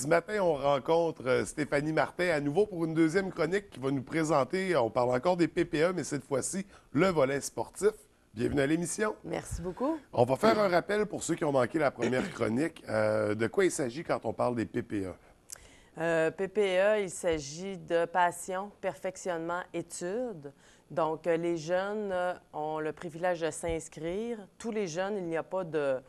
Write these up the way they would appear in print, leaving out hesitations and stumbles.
Ce matin, on rencontre Stéphanie Martin à nouveau pour une deuxième chronique qui va nous présenter, on parle encore des PPA, mais cette fois-ci, le volet sportif. Bienvenue à l'émission. Merci beaucoup. On va faire un rappel pour ceux qui ont manqué la première chronique. De quoi il s'agit quand on parle des PPA? PPA, il s'agit de passion, perfectionnement, études. Donc, les jeunes ont le privilège de s'inscrire. Tous les jeunes, il n'y a pas de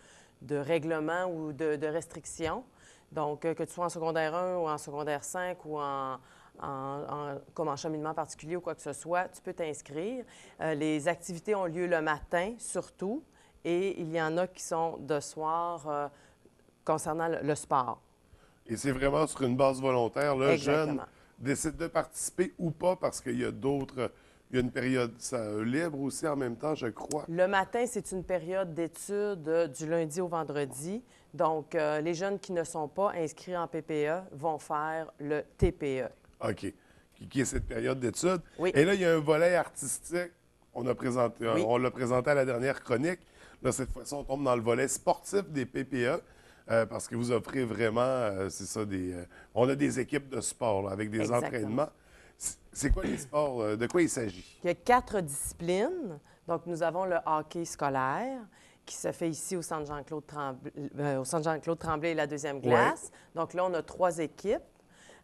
règlement ou de restrictions. Donc, que tu sois en secondaire 1 ou en secondaire 5 ou comme en cheminement particulier ou quoi que ce soit, tu peux t'inscrire. Les activités ont lieu le matin, surtout, et il y en a qui sont de soir concernant le sport. Et c'est vraiment sur une base volontaire. Le jeune Exactement. décide de participer ou pas parce qu'il y a d'autres... Il y a une période libre aussi en même temps, je crois. Le matin, c'est une période d'études du lundi au vendredi. Donc, les jeunes qui ne sont pas inscrits en PPA vont faire le TPE. OK. Qui est cette période d'études. Oui. Et là, il y a un volet artistique. On l'a présenté à la dernière chronique. Là, cette fois-ci, on tombe dans le volet sportif des PPA. Parce que vous offrez vraiment, c'est ça, on a des équipes de sport là, avec des Exactement. entraînements. C'est quoi les sports? De quoi il s'agit? Il y a 4 disciplines. Donc, nous avons le hockey scolaire qui se fait ici au Centre Jean-Claude Tremblay et la deuxième glace. Donc là, on a 3 équipes.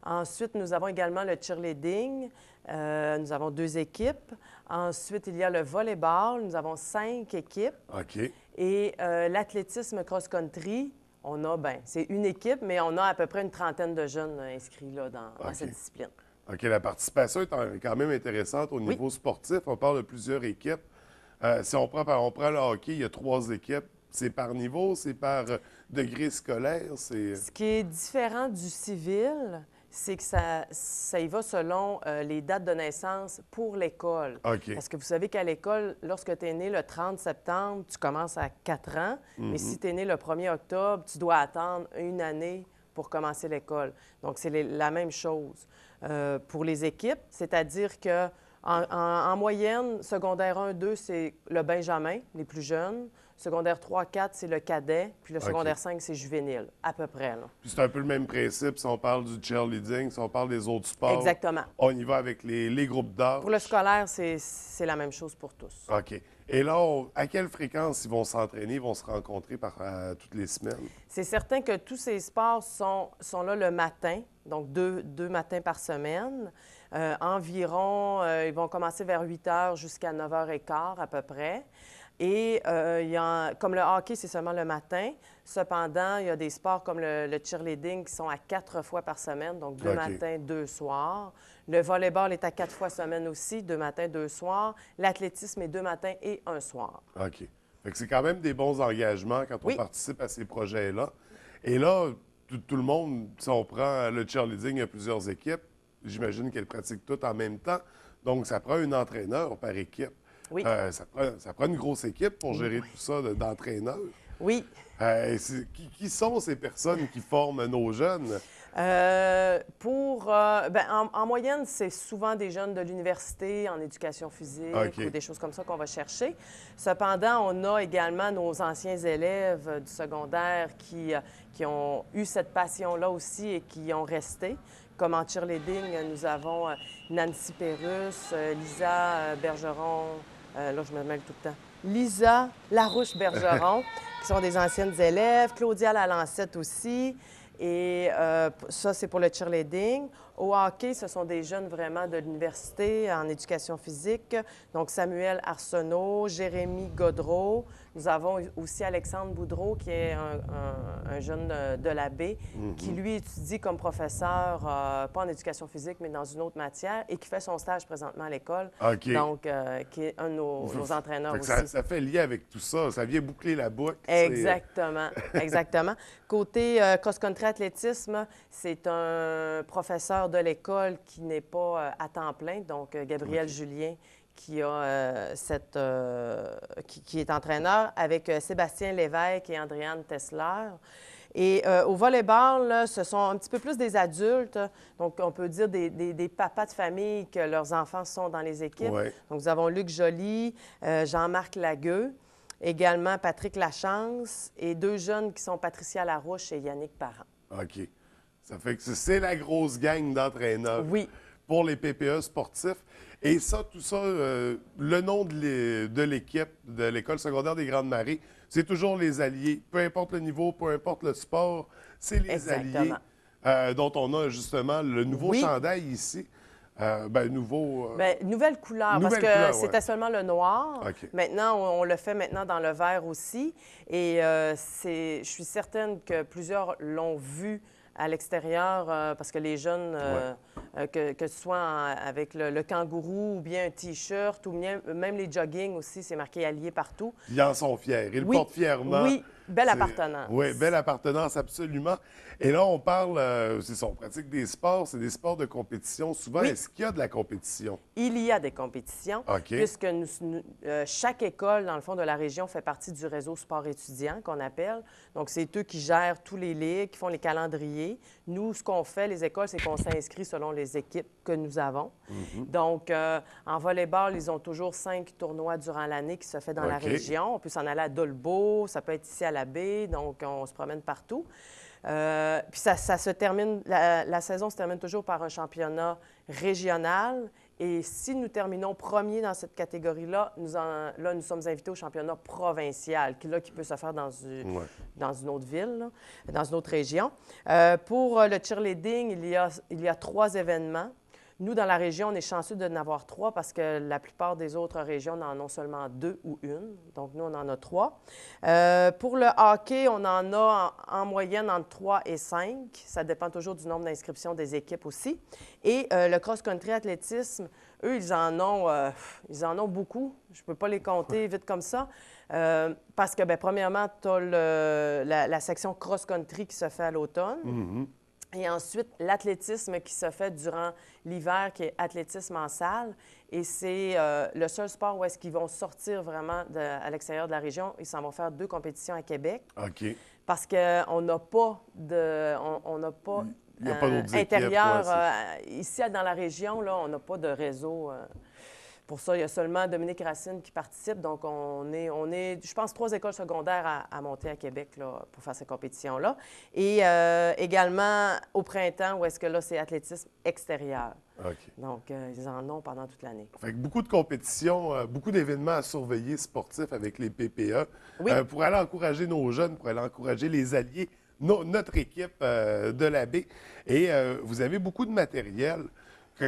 Ensuite, nous avons également le cheerleading. Nous avons 2 équipes. Ensuite, il y a le volleyball. Nous avons 5 équipes. OK. Et l'athlétisme cross-country, on a, c'est une équipe, mais on a à peu près une trentaine de jeunes inscrits là, dans cette discipline. OK. La participation est quand même intéressante au niveau sportif. On parle de plusieurs équipes. Si on prend le hockey, il y a 3 équipes. C'est par niveau, c'est par degré scolaire? Ce qui est différent du civil, c'est que ça y va selon les dates de naissance pour l'école. OK. Parce que vous savez qu'à l'école, lorsque tu es né le 30 septembre, tu commences à 4 ans. Mais si tu es né le 1er octobre, tu dois attendre une année pour commencer l'école. Donc, c'est la même chose pour les équipes, c'est-à-dire que en moyenne, secondaire 1, 2, c'est le benjamin, les plus jeunes. Secondaire 3, 4, c'est le cadet. Puis le secondaire 5, c'est juvénile, à peu près. Là. Puis c'est un peu le même principe si on parle du cheerleading, si on parle des autres sports. Exactement. On y va avec les groupes d'âge. Pour le scolaire, c'est la même chose pour tous. OK. Et là, à quelle fréquence ils vont s'entraîner, ils vont se rencontrer toutes les semaines? C'est certain que tous ces sports sont là le matin, donc 2 matins par semaine. Environ, ils vont commencer vers 8 heures jusqu'à 9h15 à peu près. Et comme le hockey, c'est seulement le matin. Cependant, il y a des sports comme le cheerleading qui sont à 4 fois par semaine, donc 2 matins, 2 soirs. Le volleyball est à 4 fois semaine aussi, 2 matins, 2 soirs. L'athlétisme est 2 matins et 1 soir. OK. Fait que c'est quand même des bons engagements quand on participe à ces projets-là. Et là, tout le monde, si on prend le cheerleading, il y a plusieurs équipes. J'imagine qu'elles pratiquent toutes en même temps. Donc, ça prend un entraîneur par équipe. Oui. Ça prend une grosse équipe pour gérer tout ça d'entraîneurs. Oui. Qui sont ces personnes qui forment nos jeunes? En moyenne, c'est souvent des jeunes de l'université en éducation physique ou des choses comme ça qu'on va chercher. Cependant, on a également nos anciens élèves du secondaire qui ont eu cette passion-là aussi et qui ont resté. Comme en cheerleading, nous avons Nancy Pérusse, Lisa Bergeron, là je me mêle tout le temps, Lisa Larouche-Bergeron, qui sont des anciennes élèves, Claudia Lalancette aussi. Et ça, c'est pour le cheerleading. Au hockey, ce sont des jeunes vraiment de l'université en éducation physique. Donc, Samuel Arsenault, Jérémy Godreau. Nous avons aussi Alexandre Boudreau, qui est un jeune de la baie, qui, lui, étudie comme professeur, pas en éducation physique, mais dans une autre matière, et qui fait son stage présentement à l'école. OK. Donc, qui est un de nos entraîneurs aussi. Ça fait lier avec tout ça. Ça vient boucler la boucle. Exactement. Exactement. Côté cross-country athlétisme, c'est un professeur de l'école qui n'est pas à temps plein, donc Gabriel Julien, qui est entraîneur, avec Sébastien Lévesque et Andréane Tessler. Et au volleyball, là, ce sont un petit peu plus des adultes, donc on peut dire des papas de famille que leurs enfants sont dans les équipes. Ouais. Donc nous avons Luc Joly, Jean-Marc Lagueux, également Patrick Lachance et 2 jeunes qui sont Patricia Larouche et Yannick Parent. OK. Ça fait que c'est la grosse gang d'entraîneurs pour les PPE sportifs. Et ça, tout ça, le nom de l'équipe de l'École secondaire des Grandes Marais, c'est toujours les alliés. Peu importe le niveau, peu importe le sport, c'est les alliés dont on a justement le nouveau chandail ici. Nouvelle couleur, parce que c'était seulement le noir. Maintenant, on le fait maintenant dans le vert aussi. Et je suis certaine que plusieurs l'ont vu à l'extérieur, parce que les jeunes, que ce soit avec le kangourou ou bien un T-shirt ou bien même les jogging aussi, c'est marqué allié partout. Ils en sont fiers. Ils le portent fièrement. Oui, belle appartenance. Oui, belle appartenance, absolument. Et là, on parle, c'est ça, on pratique des sports, c'est des sports de compétition. Souvent, est-ce qu'il y a de la compétition? Il y a des compétitions, puisque chaque école, dans le fond, de la région fait partie du réseau sport étudiant qu'on appelle. Donc, c'est eux qui gèrent tous les ligues, qui font les calendriers. Nous, ce qu'on fait, les écoles, c'est qu'on s'inscrit selon les équipes que nous avons. Donc, en volleyball, ils ont toujours 5 tournois durant l'année qui se fait dans la région. On peut s'en aller à Dolbeau, ça peut être ici à la baie, donc on se promène partout. Puis ça se termine, la saison se termine toujours par un championnat régional. Et si nous terminons premier dans cette catégorie-là, nous sommes invités au championnat provincial, qui peut se faire dans une autre ville, là, dans une autre région. Pour le cheerleading, il y a 3 événements. Nous, dans la région, on est chanceux de en avoir 3 parce que la plupart des autres régions en ont seulement 2 ou 1. Donc, nous, on en a 3. Pour le hockey, on en a en moyenne entre 3 et 5. Ça dépend toujours du nombre d'inscriptions des équipes aussi. Et le cross-country athlétisme, eux, ils en ont beaucoup. Je ne peux pas les compter vite comme ça. Parce que, premièrement, tu as la section cross-country qui se fait à l'automne. Et ensuite, l'athlétisme qui se fait durant l'hiver, qui est athlétisme en salle. Et c'est le seul sport où est-ce qu'ils vont sortir vraiment à l'extérieur de la région. Ils s'en vont faire 2 compétitions à Québec. OK. Parce qu'on n'a pas de... On n'a pas... Il n'y a pas d'autres intérieur. Ici, dans la région, là, on n'a pas de réseau. Pour ça, il y a seulement Dominique Racine qui participe. Donc, on est je pense, 3 écoles secondaires à monter à Québec là, pour faire ces compétitions-là. Et également, au printemps, où est-ce que là, c'est athlétisme extérieur. Donc, ils en ont pendant toute l'année. Fait que beaucoup de compétitions, beaucoup d'événements à surveiller sportifs avec les PPE pour aller encourager nos jeunes, pour aller encourager les alliés, notre équipe de la baie. Et vous avez beaucoup de matériel.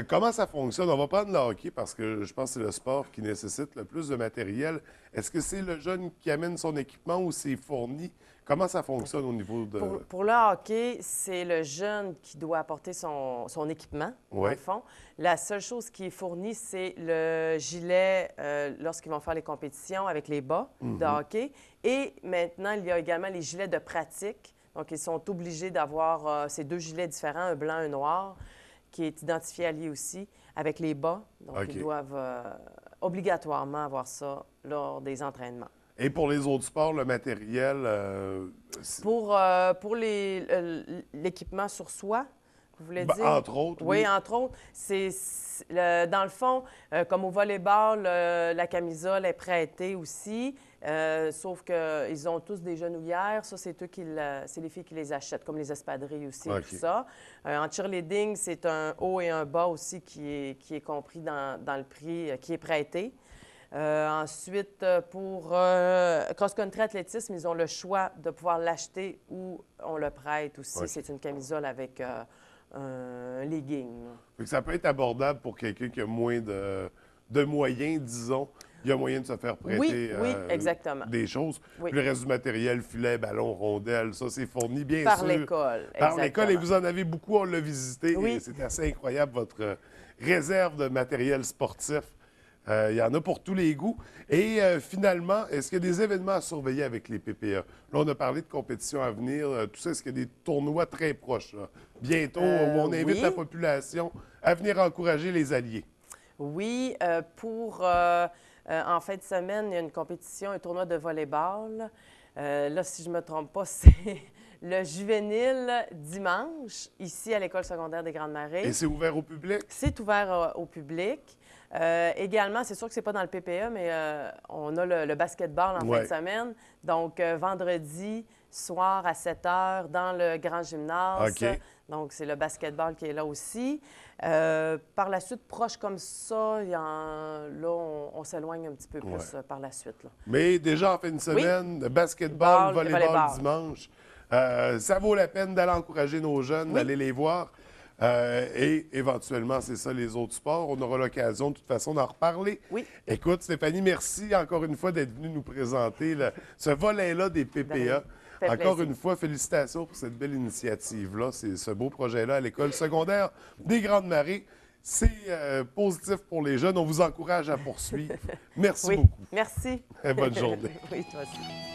Comment ça fonctionne? On va prendre le hockey parce que je pense que c'est le sport qui nécessite le plus de matériel. Est-ce que c'est le jeune qui amène son équipement ou c'est fourni? Comment ça fonctionne au niveau de... Pour le hockey, c'est le jeune qui doit apporter son équipement, dans le fond. La seule chose qui est fournie, c'est le gilet lorsqu'ils vont faire les compétitions avec les bas de hockey. Et maintenant, il y a également les gilets de pratique. Donc, ils sont obligés d'avoir ces 2 gilets différents, un blanc et un noir, qui est identifié allié aussi, avec les bas. Donc, ils doivent obligatoirement avoir ça lors des entraînements. Et pour les autres sports, le matériel? Pour l'équipement sur soi, vous voulez dire? Entre autres, oui. Entre autres. Dans le fond, comme au volleyball, la camisole est prêtée aussi, sauf qu'ils ont tous des genouillères. Ça, c'est les filles qui les achètent, comme les espadrilles aussi, tout ça. En cheerleading, c'est un haut et un bas aussi qui est compris dans le prix, qui est prêté. Ensuite, pour cross-country athlétisme, ils ont le choix de pouvoir l'acheter ou on le prête aussi. C'est une camisole avec un legging. Ça peut être abordable pour quelqu'un qui a moins de moyens, disons. Il y a moyen de se faire prêter exactement. des choses. Puis le reste du matériel, filet, ballon, rondelle, ça, c'est fourni, bien sûr. Par l'école. Par l'école. Et vous en avez beaucoup, on l'a visité. Et c'est assez incroyable, votre réserve de matériel sportif. Il y en a pour tous les goûts. Et finalement, est-ce qu'il y a des événements à surveiller avec les PPE? Là, on a parlé de compétitions à venir. Tout ça, est-ce qu'il y a des tournois très proches, là, bientôt, où on invite la population à venir encourager les alliés? Oui. En fin de semaine, il y a une compétition, un tournoi de volleyball. Là, si je ne me trompe pas, c'est le juvénile dimanche, ici à l'École secondaire des Grandes Marais. Et c'est ouvert au public? C'est ouvert au public. Également, c'est sûr que ce n'est pas dans le PPE, mais on a le basketball en fin de semaine. Donc, vendredi, soir à 7 heures dans le grand gymnase. OK. Donc, c'est le basketball qui est là aussi. Par la suite, proche comme ça, là, on s'éloigne un petit peu plus par la suite. Là. Mais déjà en fin de semaine, basketball, volleyball dimanche. Ça vaut la peine d'aller encourager nos jeunes, d'aller les voir. Et éventuellement, c'est ça, les autres sports. On aura l'occasion, de toute façon, d'en reparler. Oui. Écoute, Stéphanie, merci encore une fois d'être venue nous présenter ce volet-là des PPA. Encore une fois, félicitations pour cette belle initiative-là. C'est ce beau projet-là à l'école secondaire des Grandes Marais. C'est positif pour les jeunes. On vous encourage à poursuivre. Merci beaucoup. Merci. Bonne journée. Oui, toi aussi.